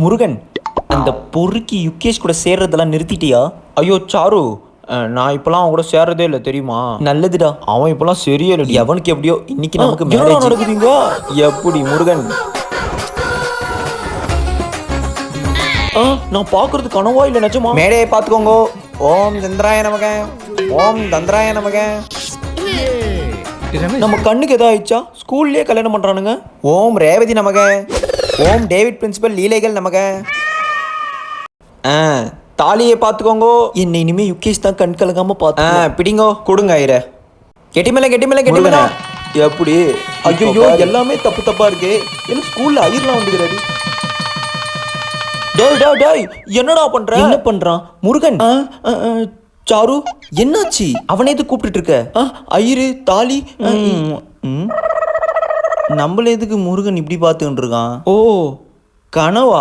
முருகன், அந்த பொறுக்கி யுகேஷ் கூட சேர்றதெல்லாம் நிறுத்திட்டியா? ஐயோ சாரு, நான் இப்பெல்லாம் அவன் கூட சேர்றதே இல்லை தெரியுமா? நல்லதுடா. அவன் இப்பெல்லாம் சரியே எவனுக்கு எப்படியோ இன்னைக்கு நமக்கு என்னடா மேரேஜ் நடக்குதுங்க? எப்படி முருகன்? நான் பாக்குறது கனவா இல்ல நிஜமா? மேடையை பார்த்துக்கோங்க. ஓம் சந்திராய நமக, ஓம் தந்திராய நமக. நம்ம கண்ணுக்கு எதாவது ஆயிடுச்சா? ஸ்கூல்லயே கல்யாணம் பண்றானுங்க. ஓம் ரேவதி நமக, ஓம் டேவிட் பிரின்சிபல் லீலைகள் நமக. தாலியை பார்த்துக்கோங்க. என்னை இனிமே யுகேஷ் தான் கண் கலங்காம பார்த்து பிடிங்கோ. கொடுங்க ஐயர. கெட்டிமேல கெட்டிமேல கெட்டிமேல. எப்படி? ஐயோ எல்லாமே தப்பு தப்பா இருக்கு. என்ன ஸ்கூல்ல ஐயர்லாம் வந்துக்கிறாரு. டேய் டேய் டேய், என்னடா பண்ற? என்ன பண்றான் முருகன்? சாரு, என்னாச்சு? அவனே எது கூப்பிட்டு இருக்க? ஐயரு தாலி. நம்மள எதுக்கு முருகன் இப்படி பார்த்துக்கிட்டு இருக்கான்? ஓ கனவா?